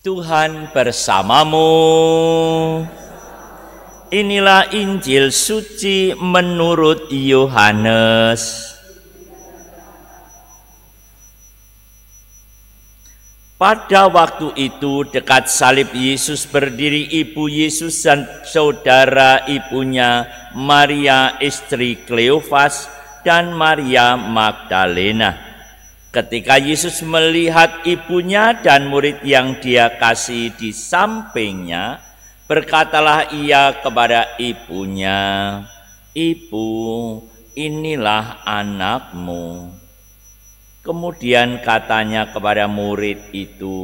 Tuhan bersamamu. Inilah Injil suci menurut Yohanes. Pada waktu itu dekat salib Yesus berdiri ibu Yesus dan saudara ibunya Maria istri Kleofas dan Maria Magdalena. Ketika Yesus melihat ibunya dan murid yang dia kasih di sampingnya, berkatalah ia kepada ibunya, "Ibu, inilah anakmu." Kemudian katanya kepada murid itu,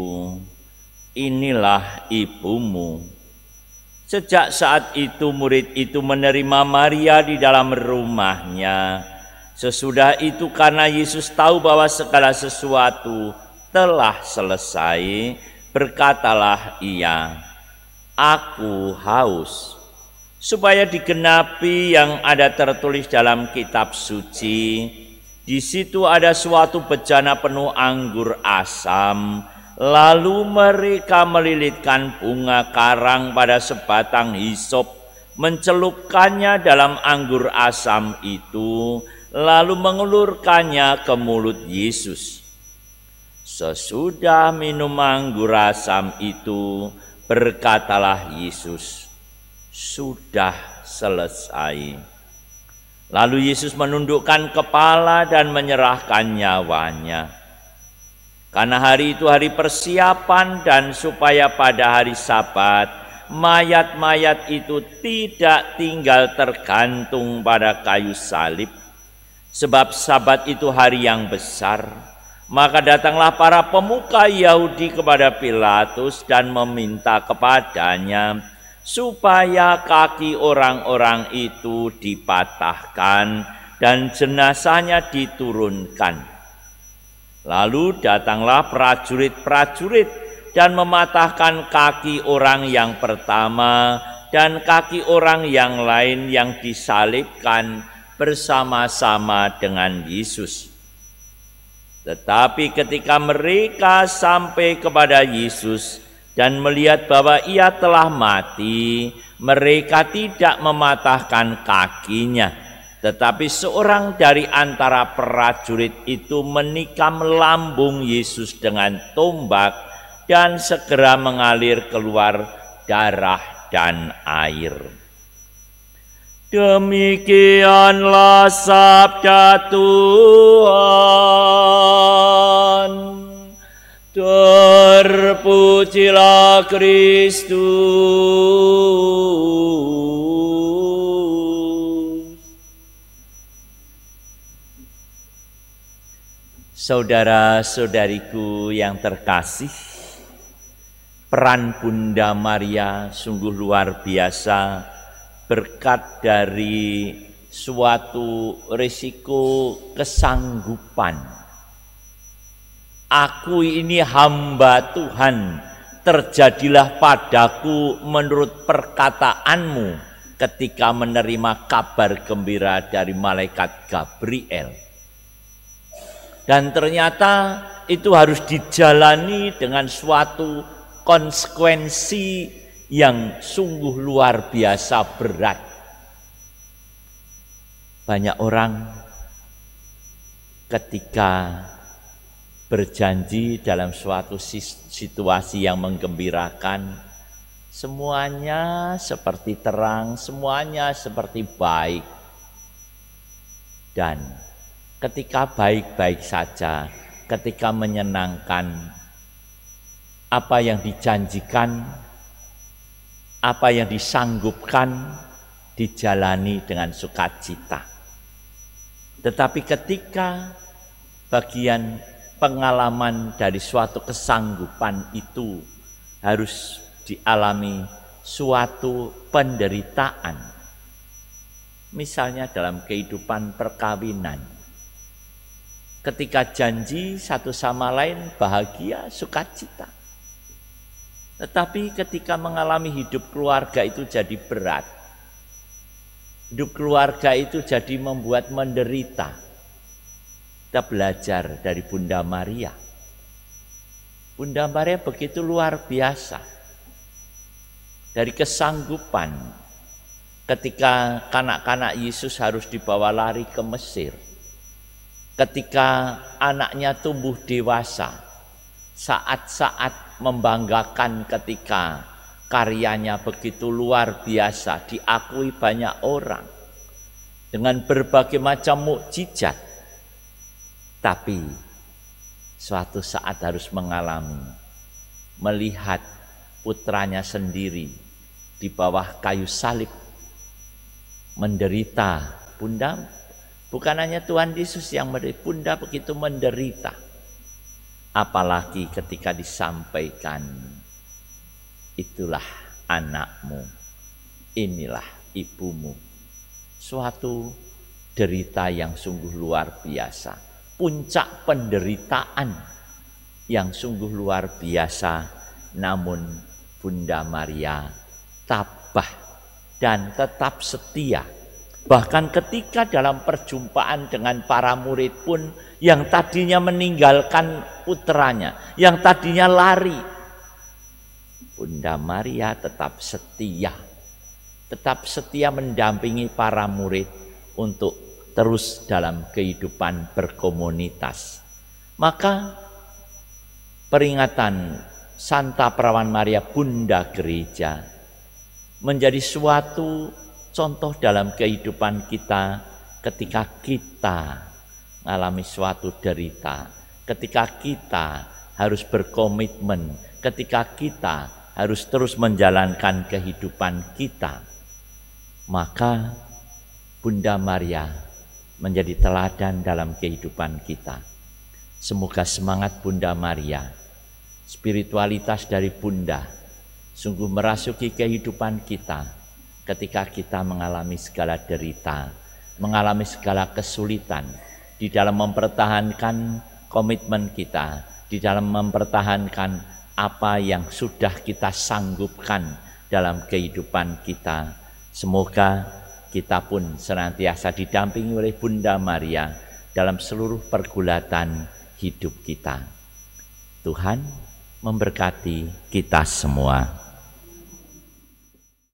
"Inilah ibumu." Sejak saat itu murid itu menerima Maria di dalam rumahnya. Sesudah itu karena Yesus tahu bahwa segala sesuatu telah selesai, berkatalah ia, "Aku haus." Supaya digenapi yang ada tertulis dalam kitab suci, di situ ada suatu bejana penuh anggur asam. Lalu mereka melilitkan bunga karang pada sebatang hisop, mencelupkannya dalam anggur asam itu, lalu mengulurkannya ke mulut Yesus. Sesudah minum anggur asam itu, berkatalah Yesus, "Sudah selesai." Lalu Yesus menundukkan kepala dan menyerahkan nyawanya. Karena hari itu hari persiapan dan supaya pada hari Sabat, mayat-mayat itu tidak tinggal tergantung pada kayu salib. Sebab Sabat itu hari yang besar, maka datanglah para pemuka Yahudi kepada Pilatus dan meminta kepadanya supaya kaki orang-orang itu dipatahkan dan jenazahnya diturunkan. Lalu datanglah prajurit-prajurit dan mematahkan kaki orang yang pertama dan kaki orang yang lain yang disalibkan bersama-sama dengan Yesus. Tetapi ketika mereka sampai kepada Yesus dan melihat bahwa ia telah mati, mereka tidak mematahkan kakinya. Tetapi seorang dari antara prajurit itu menikam lambung Yesus dengan tombak dan segera mengalir keluar darah dan air. Demikianlah sabda Tuhan. Terpujilah Kristus. Saudara-saudariku yang terkasih, peran Bunda Maria sungguh luar biasa. Berkat dari suatu risiko kesanggupan. "Aku ini hamba Tuhan, terjadilah padaku menurut perkataanmu," ketika menerima kabar gembira dari malaikat Gabriel. Dan ternyata itu harus dijalani dengan suatu konsekuensi yang sungguh luar biasa berat. Banyak orang ketika berjanji dalam suatu situasi yang menggembirakan, semuanya seperti terang, semuanya seperti baik. Dan ketika baik-baik saja, ketika menyenangkan, apa yang dijanjikan, apa yang disanggupkan dijalani dengan sukacita. Tetapi ketika bagian pengalaman dari suatu kesanggupan itu harus dialami suatu penderitaan, misalnya dalam kehidupan perkawinan, ketika janji satu sama lain bahagia, sukacita. Tetapi ketika mengalami hidup keluarga itu jadi berat. Hidup keluarga itu jadi membuat menderita. Kita belajar dari Bunda Maria. Bunda Maria begitu luar biasa. Dari kesanggupan ketika kanak-kanak Yesus harus dibawa lari ke Mesir. Ketika anaknya tumbuh dewasa, saat-saat membanggakan ketika karyanya begitu luar biasa, diakui banyak orang dengan berbagai macam mukjizat. Tapi suatu saat harus melihat putranya sendiri di bawah kayu salib menderita. Bunda, bukan hanya Tuhan Yesus yang menderita, Bunda begitu menderita. Apalagi ketika disampaikan, itulah anakmu, inilah ibumu. Suatu derita yang sungguh luar biasa, puncak penderitaan yang sungguh luar biasa. Namun Bunda Maria tabah dan tetap setia. Bahkan ketika dalam perjumpaan dengan para murid pun, yang tadinya meninggalkan putranya, yang tadinya lari, Bunda Maria tetap setia mendampingi para murid untuk terus dalam kehidupan berkomunitas. Maka peringatan Santa Perawan Maria Bunda Gereja menjadi suatu contoh dalam kehidupan kita ketika kita mengalami suatu derita, ketika kita harus berkomitmen, ketika kita harus terus menjalankan kehidupan kita. Maka Bunda Maria menjadi teladan dalam kehidupan kita. Semoga semangat Bunda Maria, spiritualitas dari Bunda sungguh merasuki kehidupan kita ketika kita mengalami segala derita, mengalami segala kesulitan di dalam mempertahankan komitmen kita, di dalam mempertahankan apa yang sudah kita sanggupkan dalam kehidupan kita. Semoga kita pun senantiasa didampingi oleh Bunda Maria dalam seluruh pergulatan hidup kita. Tuhan memberkati kita semua.